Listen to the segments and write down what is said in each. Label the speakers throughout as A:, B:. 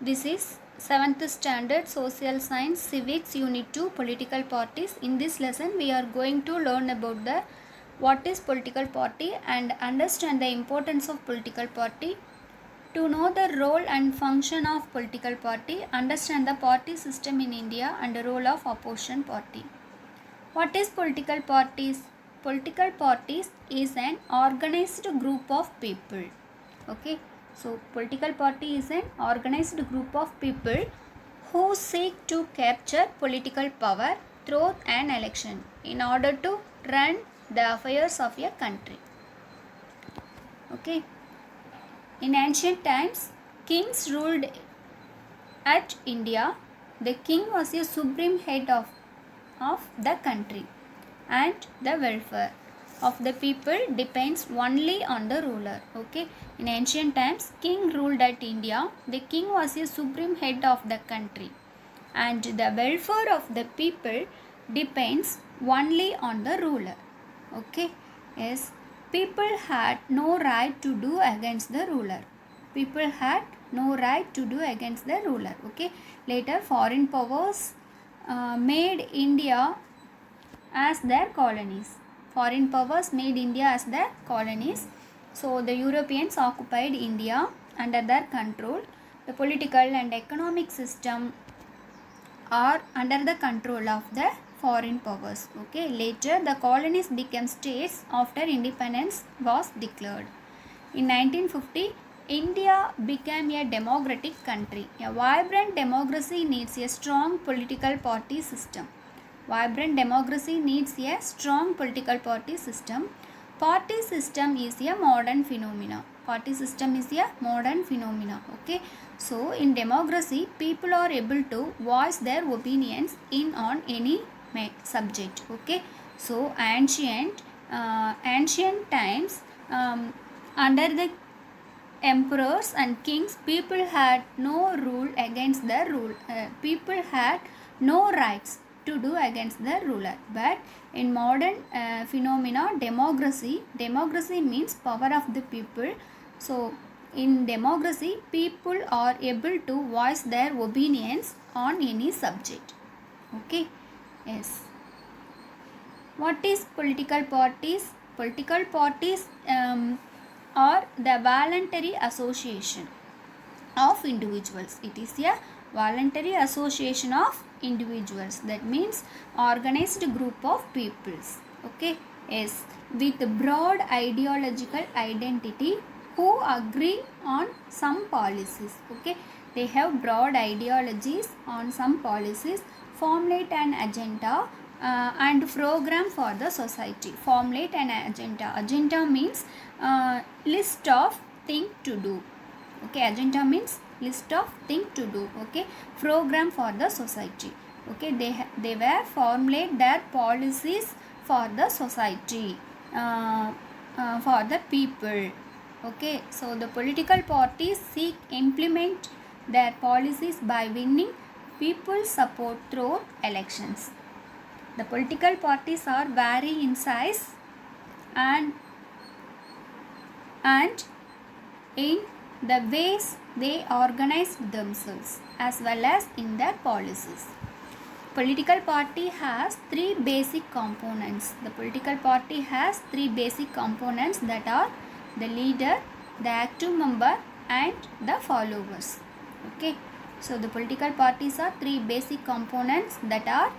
A: This is 7th standard social science civics unit 2 political parties. In this lesson we are going to learn about the what is political party and understand the importance of political party. To know the role and function of political party, understand the party system in India and the role of opposition party. What is political parties? Political parties is an organized group of people. Okay, so political party is an organized group of people who seek to capture political power through an election in order to run the affairs of a country. Okay, in ancient times, kings ruled at India. The king was a supreme head of the country, and the welfare of the people depends only on the ruler. Okay, in ancient times, king ruled at India. The king was a supreme head of the country, and the welfare of the people depends only on the ruler. Okay, yes, people had no right to do against the ruler. People had no right to do against the ruler. Okay, later foreign powers made India as their colonies. Foreign powers made India as their colonies. So the Europeans occupied India under their control. The political and economic system are under the control of the foreign powers. Okay, later the colonies became states after independence was declared. In 1950, India became a democratic country. A vibrant democracy needs a strong political party system. Vibrant democracy needs a strong political party system. Party system is a modern phenomena. Party system is a modern phenomena. Okay. So in democracy, people are able to voice their opinions in on any subject. Okay. So ancient times, under the emperors and kings, people had no rule against the rule. People had no rights to do against the ruler. But in modern phenomena, democracy means power of the people. So in democracy, people are able to voice their opinions on any subject. Okay, yes. What is political parties? Political parties are the voluntary association of individuals. It is a voluntary association of individuals. That means organized group of peoples. Okay, yes, with broad ideological identity who agree on some policies. Okay, they have broad ideologies on some policies, formulate an agenda and program for the society. Formulate an agenda. Agenda means list of thing to do. Okay, agenda means list of thing to do. Okay, program for the society. Okay, they were formulate their policies for the society, for the people. Okay, so the political parties seek implement their policies by winning people's support through elections. The political parties are vary in size and in the ways they organize themselves as well as in their policies. Political party has three basic components. The political party has three basic components, that are the leader, the active member and the followers. Okay, so the political parties are three basic components, that are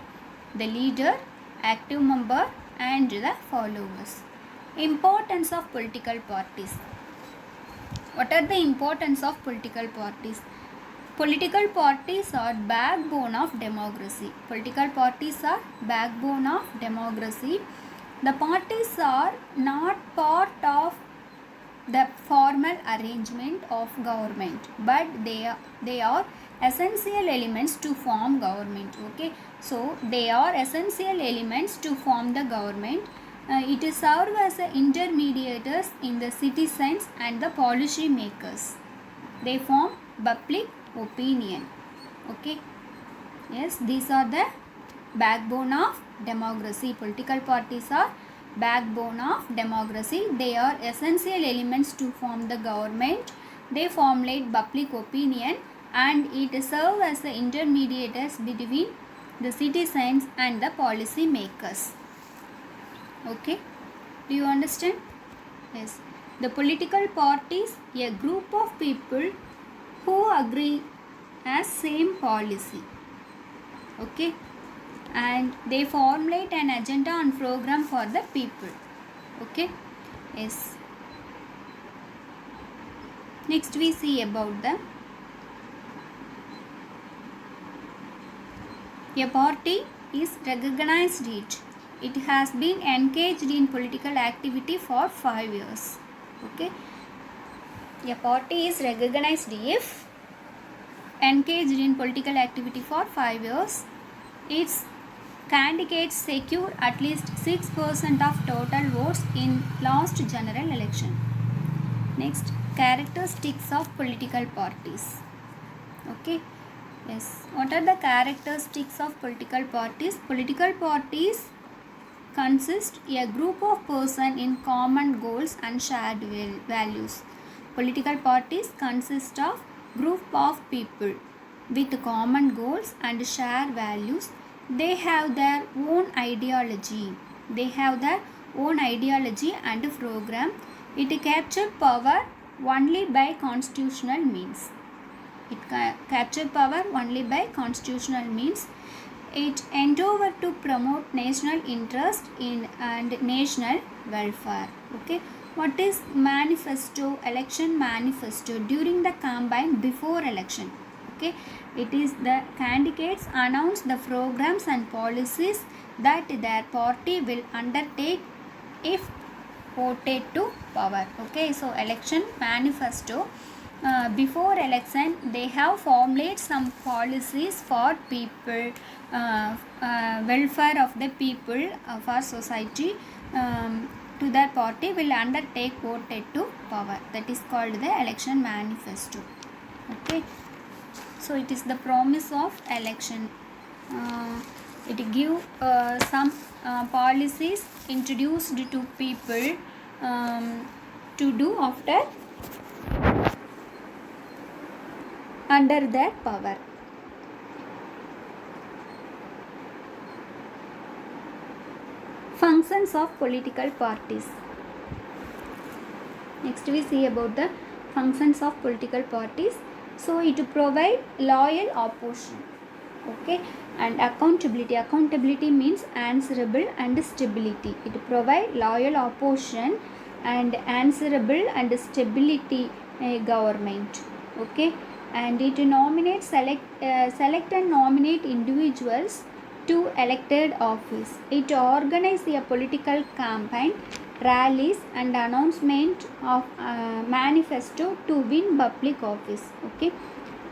A: the leader, active member and the followers. Importance of political parties. What are the importance of political parties? Political parties are backbone of democracy. Political parties are backbone of democracy. The parties are not part of the formal arrangement of government, but they are essential elements to form government. Okay, so they are essential elements to form the government. It is served as intermediators in the citizens and the policy makers. They form public opinion. Okay, yes, these are the backbone of democracy. Political parties are backbone of democracy. They are essential elements to form the government. They formulate public opinion and it serves as the intermediaries between the citizens and the policy makers. Okay, do you understand? Yes. The political parties, a group of people who agree as same policy. Okay, and they formulate an agenda and program for the people. Okay, yes. Next we see about the a party is recognized it has been engaged in political activity for 5 years. Okay, a party is recognized if engaged in political activity for 5 years. Its candidates secure at least 6% of total votes in last general election. Next, characteristics of political parties. Okay, yes. What are the characteristics of political parties? Political parties consist a group of persons in common goals and shared values. Political parties consist of group of people with common goals and shared values. They have their own ideology. And program. It captured power only by constitutional means. It endeavored to promote national interest and national welfare. Okay, what is manifesto? Election manifesto during the campaign before election. Okay, it is the candidates announce the programs and policies that their party will undertake if voted to power. Okay, so election manifesto. Before election they have formulated some policies for people, welfare of the people, for society, to their party will undertake voted to power. That is called the election manifesto. Okay, so it is the promise of election. It give some policies introduced to people to do after under their power. Functions of political parties. Next we see about the functions of political parties. So it provide loyal opposition. Okay, and accountability means answerable and stability. It provide loyal opposition and answerable and stability government. Okay, and it nominates select and nominate individuals to elected office. It organizes a political campaign, rallies and announcement of manifesto to win public office. Okay,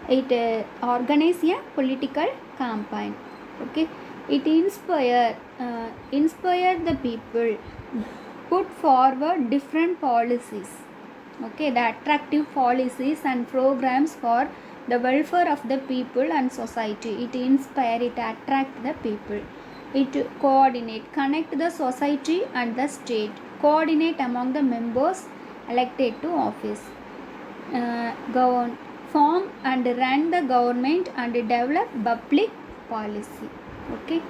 A: it organizes a political campaign. Okay, it inspire the people, put forward different policies. Okay, the attractive policies and programs for the welfare of the people and society. It inspire, it attract the people. It coordinate, connect the society and the state, coordinate among the members elected to office, govern, form and run the government and develop public policy. Okay,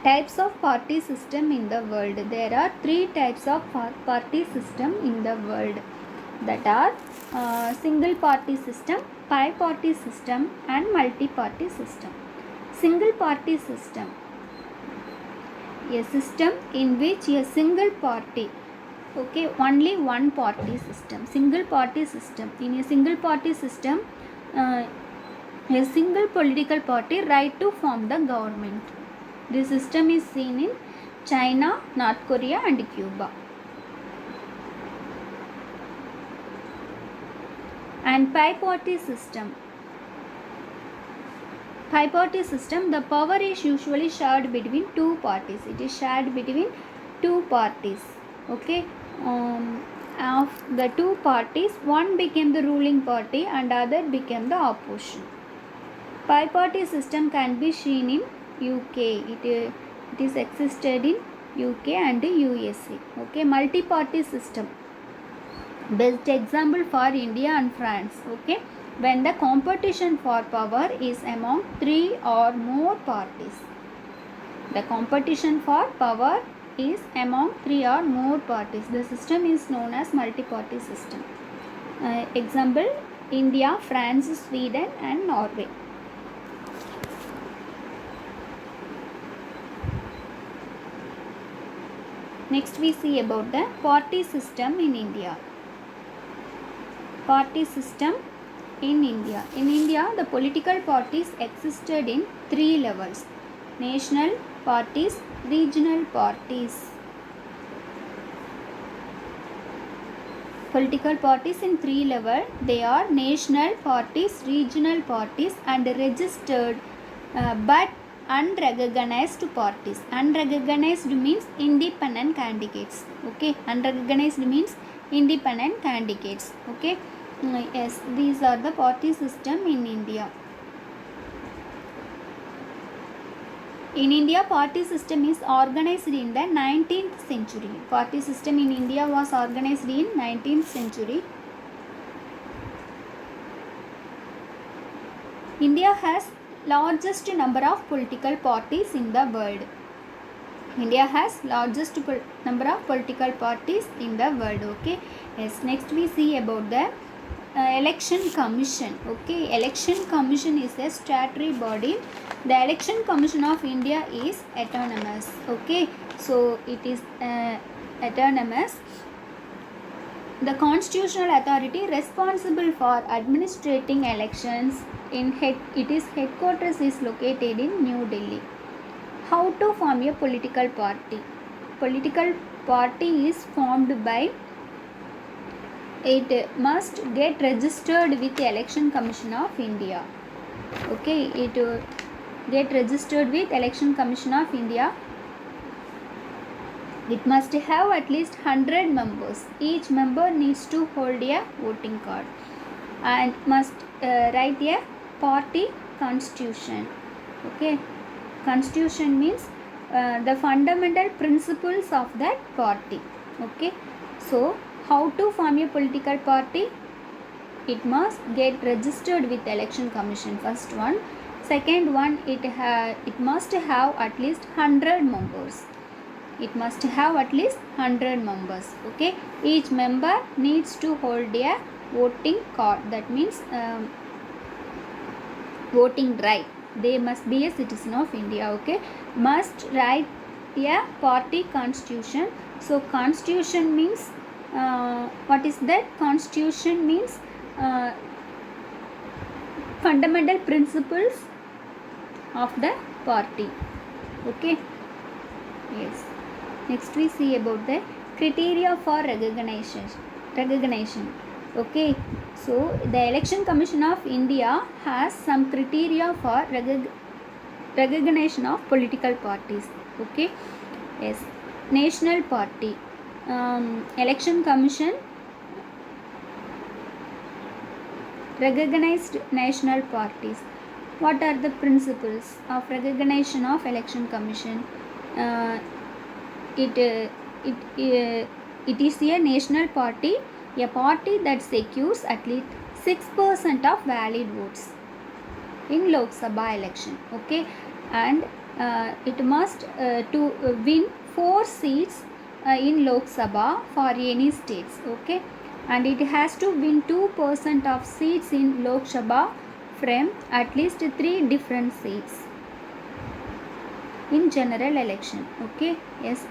A: types of party system in the world. There are 3 types of party system in the world, that are single party system, bi-party system and multi-party system. Single party system, a system in which a single party, okay, only one party system. Single party system, in a single party system, a single political party right to form the government. This system is seen in China, North Korea and Cuba. And bi-party system. Bi-party system, the power is usually shared between 2 parties. It is shared between 2 parties. Okay, of the 2 parties, one became the ruling party and other became the opposition. Bi-party system can be seen in UK. It is existed in UK and USA. Okay, multi-party system, best example for India and France. Okay, when the competition for power is among 3 or more parties. The competition for power is among 3 or more parties. The system is known as multi-party system. Example, India, France, Sweden and Norway. Next we see about the party system in India. Party system in India. In India, the political parties existed in 3 levels: national parties, regional parties. Political parties in 3 levels. They are national parties, regional parties and registered but unrecognized parties. Unrecognized means independent candidates. Okay, unrecognized means independent candidates. Okay, yes, these are the party system in India. In India, party system is organized in the 19th century. Party system in India was organized in 19th century. India has largest number of political parties in the world. India has largest number of political parties in the world. Okay, yes, next we see about the election commission. Okay, election commission is a statutory body. The election commission of India is autonomous. Okay, so it is autonomous. The constitutional authority responsible for administrating elections its headquarters is located in New Delhi. How to form a political party? Political party is formed by it must get registered with the Election Commission of India. Okay, it get registered with Election Commission of India. It must have at least 100 members. Each member needs to hold a voting card and must write a party constitution. Okay, constitution means the fundamental principles of that party. Okay, so how to form a political party? It must get registered with Election Commission, first one. Second one, it must have at least 100 members. It must have at least 100 members. Okay, each member needs to hold a voting card. That means voting right. They must be a citizen of India. Okay, must write a party constitution. So constitution means what is that? Constitution means fundamental principles of the party. Okay, yes, next we see about the criteria for recognition. Okay, so the Election Commission of India has some criteria for recognition of political parties. Okay, yes, national party. Election Commission recognized national parties. What are the principles of recognition of Election Commission? It is a national party, a party that secures at least 6% of valid votes in Lok Sabha election. Okay, and it must to win 4 seats in Lok Sabha for any states. Okay, and it has to win 2% of seats in Lok Sabha from at least 3 different seats in general election. Okay, yes,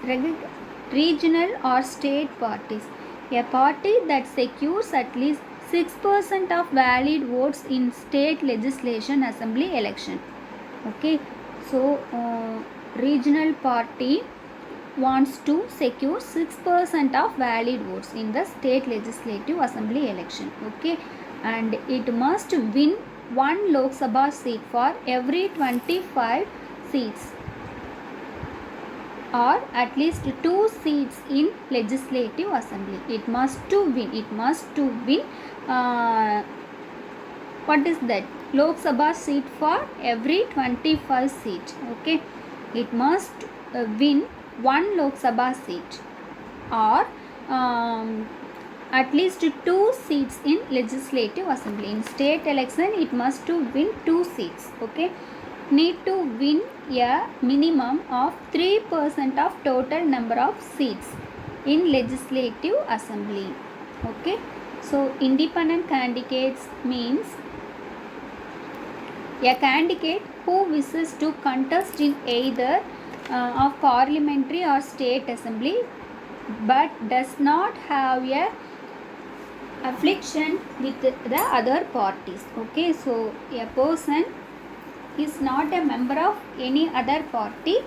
A: regional or state parties. A party that secures at least 6% of valid votes in state legislation assembly election. Okay, so regional party wants to secure 6% of valid votes in the state legislative assembly election. Okay, and it must win 1 Lok Sabha seat for every 25 seats or at least 2 seats in legislative assembly. It must to win. What is that? Lok Sabha seat for every 25 seat. Okay, it must win 1 Lok Sabha seat or at least 2 seats in legislative assembly. In state election, it must to win 2 seats. Okay, need to win a minimum of 3% of total number of seats in legislative assembly. Okay, so independent candidates means a candidate who wishes to contest in either of parliamentary or state assembly but does not have a affliction with the other parties. Okay, so a person is not a member of any other party.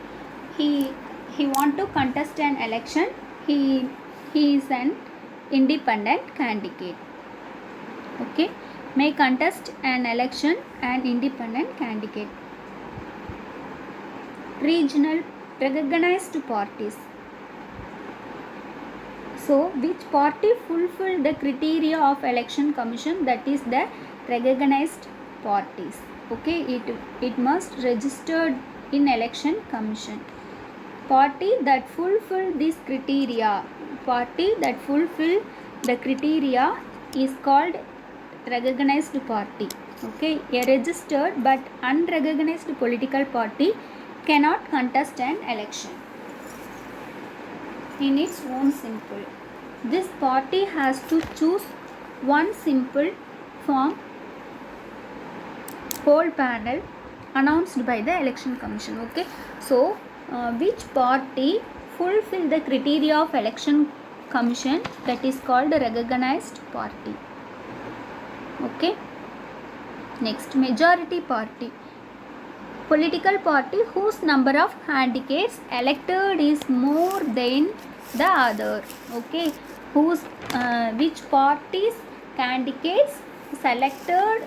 A: He want to contest an election. He is an independent candidate. Okay, may contest an election an independent candidate. Regional recognized parties. So, which party fulfill the criteria of election commission, that is the recognized parties. Okay, it must registered in election commission. Party that fulfill this criteria, party that fulfill the criteria is called recognized party. Okay, a registered but unrecognized political party cannot contest an election in its own simple. This party has to choose one simple from whole panel announced by the election commission. Okay, so which party fulfill the criteria of election commission, that is called a recognized party. Okay, next, majority party. Political party whose number of candidates elected is more than the other. Okay, whose which party's candidates selected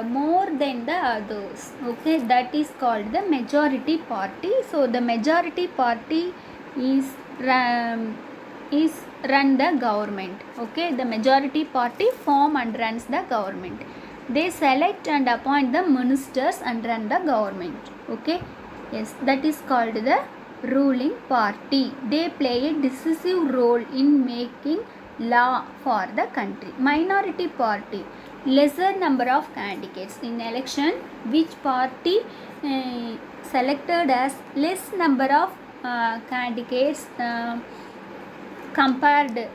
A: more than the others. Okay, that is called the majority party. So the majority party is run the government. Okay, the majority party form and runs the government. They select and appoint the ministers and run the government. Okay, yes, that is called the ruling party. They play a decisive role in making law for the country. Minority party, lesser number of candidates in election. Which party selected as less number of candidates compared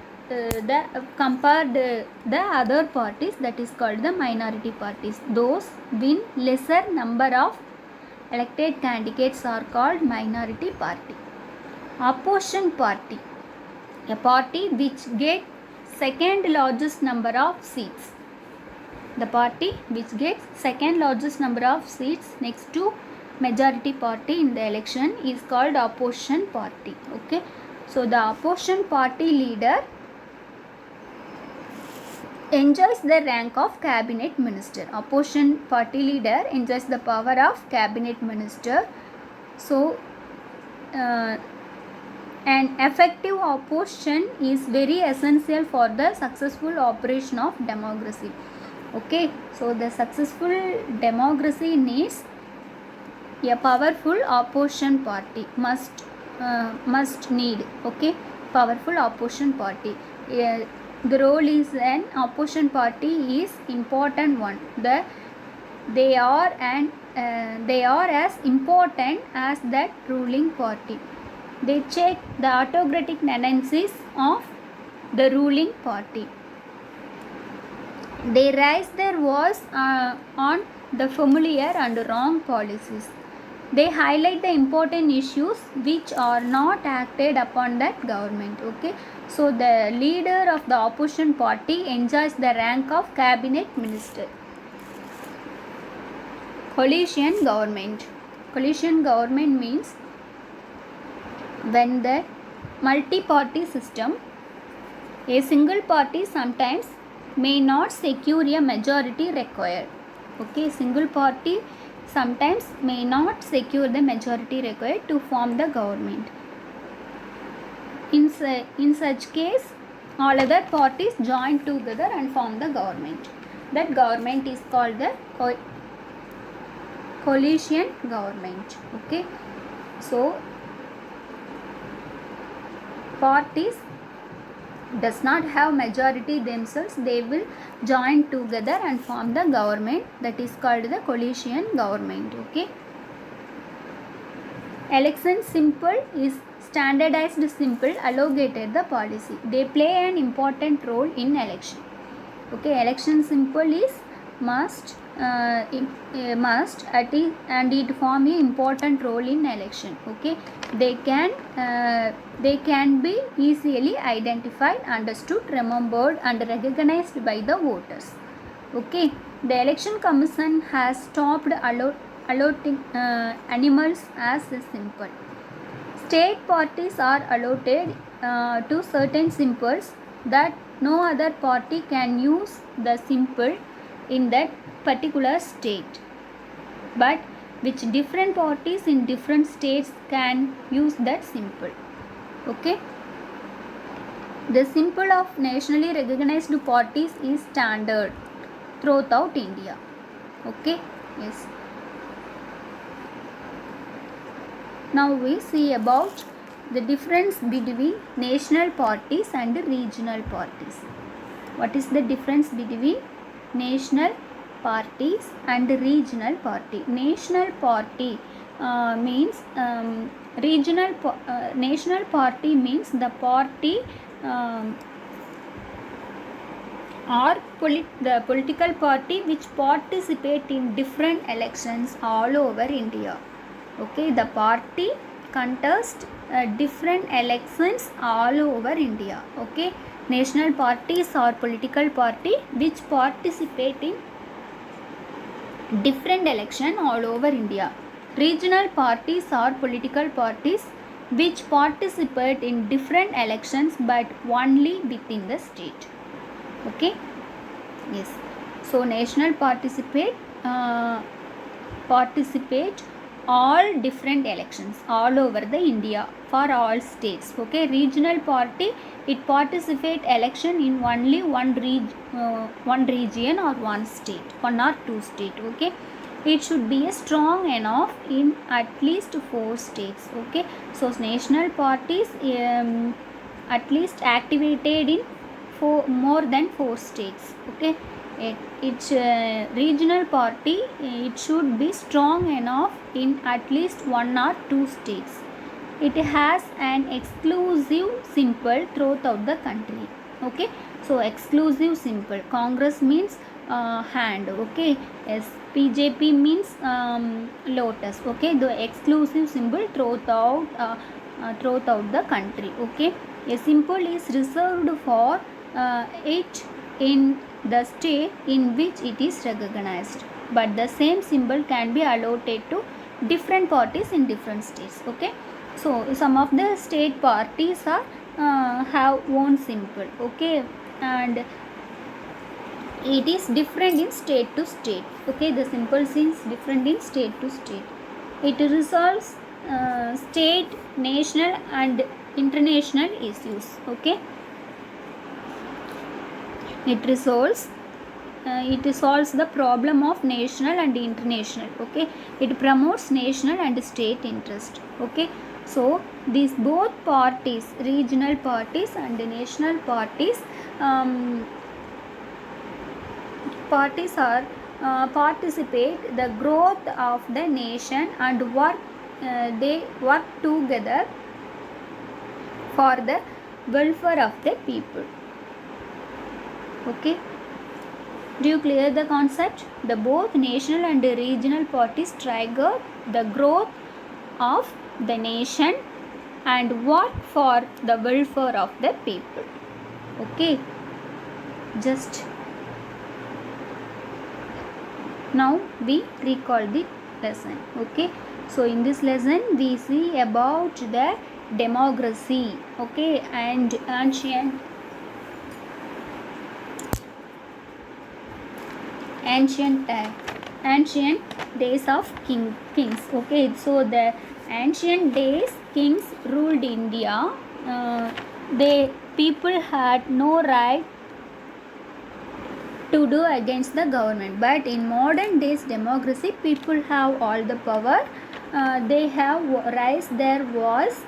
A: the other parties, that is called the minority parties. Those win lesser number of elected candidates are called minority party. Opposition party, a party which gets second largest number of seats. The party which gets second largest number of seats next to majority party in the election is called opposition party. Okay, so the opposition party leader enjoys the rank of cabinet minister. Opposition party leader enjoys the power of cabinet minister. So an effective opposition is very essential for the successful operation of democracy. Okay, so the successful democracy needs a powerful opposition party, must need. Okay, powerful opposition party. The role is an opposition party is important one. They are as important as that ruling party. They check the autocratic tendencies of the ruling party. They raise their voice on the familiar and wrong policies. They highlight the important issues which are not acted upon that government. Okay, so the leader of the opposition party enjoys the rank of cabinet minister. Coalition government. Coalition government means when the multi-party system, a single party sometimes may not secure a majority required. Okay, single party sometimes may not secure the majority required to form the government. In such case, all other parties join together and form the government. That government is called the coalition government. Okay, so parties does not have majority themselves, they will join together and form the government, that is called the coalition government. Okay. Election symbol is standardized symbol allocated the policy. They play an important role in election. Okay, election symbol is must and it form an important role in election. Okay, they can be easily identified, understood, remembered and recognized by the voters. Okay, the election commission has stopped allotting animals as a symbol. State parties are allotted to certain symbols that no other party can use the symbol in that particular state, but which different parties in different states can use that symbol. Okay. The symbol of nationally recognized parties is standard throughout India. Okay. Yes. Now we see about the difference between national parties and regional parties. What is the difference between national parties and regional party? National party means national party means the party or the political party which participate in different elections all over India. Okay, the party contest different elections all over India. Okay, national parties or political party which participate in different election all over India. Regional parties or political parties which participate in different elections but only within the state. Okay. Yes. So national participate all different elections all over the India for all states. Okay. Regional party, it participate election in only one region or one state, one or two state. Okay. It should be strong enough in at least 4 states. Okay. So national parties at least activated in more than 4 states. Okay. Its regional party, it should be strong enough in at least 1 or 2 states. It has an exclusive symbol throughout the country. Okay. So exclusive symbol. Congress means hand. Okay. Yes. BJP means lotus. Okay. The exclusive symbol throughout the country. Okay. A symbol is reserved for it in the state in which it is recognized, but the same symbol can be allotted to different parties in different states. Okay. So some of the state parties are have own symbol. Okay. And it is different in state to state. Okay. The symbol is different in state to state. It resolves state, national and international issues. Okay. It solves the problem of national and international. Okay. It promotes national and state interest. Okay. So these both parties, regional parties and national parties are participate the growth of the nation and they work together for the welfare of the people. Okay. Do you clear the concept? The both national and regional parties trigger the growth of the nation and work for the welfare of the people. Okay. Just now we recall the lesson. Okay. So in this lesson we see about the democracy. Okay. And ancient days of kings. Okay. So the ancient days kings ruled India. People had no right to do against the government, but in modern days democracy, people have all the power. They have raised their voice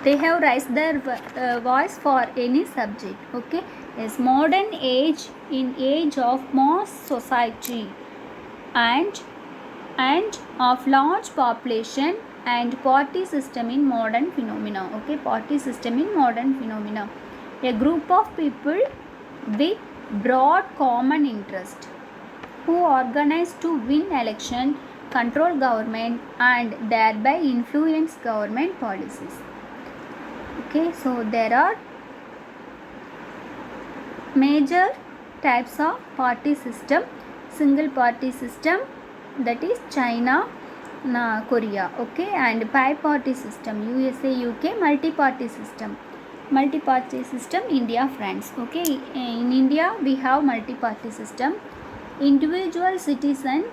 A: they have raised their voice for any subject. Okay, yes, modern age, in age of mass society and of large population and party system in modern phenomena. Okay, party system in modern phenomena, a group of people with broad common interest who organize to win election, control government and thereby influence government policies. Okay, so there are major types of party system. Single party system, that is China, Korea. Okay, and bi-party system, USA, UK. Multi-party system, India, France. Okay, in India we have multi-party system. Individual citizen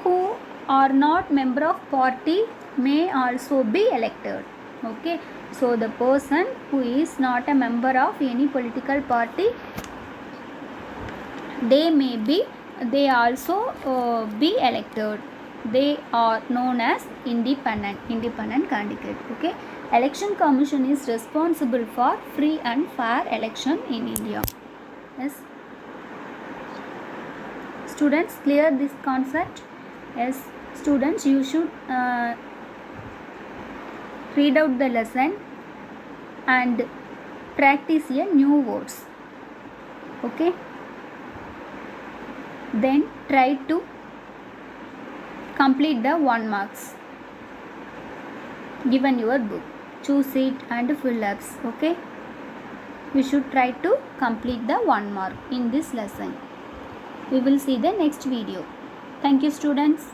A: who are not member of party may also be elected. Okay, so the person who is not a member of any political party, they also be elected. They are known as independent candidate. Okay, election commission is responsible for free and fair election in India. Yes, students, clear this concept? Yes, students, you should read out the lesson and practice a new words. Okay, then try to complete the 1 marks given your book. Choose it and fill ups. Okay, you should try to complete the 1 mark in this lesson. We will see the next video. Thank you, students.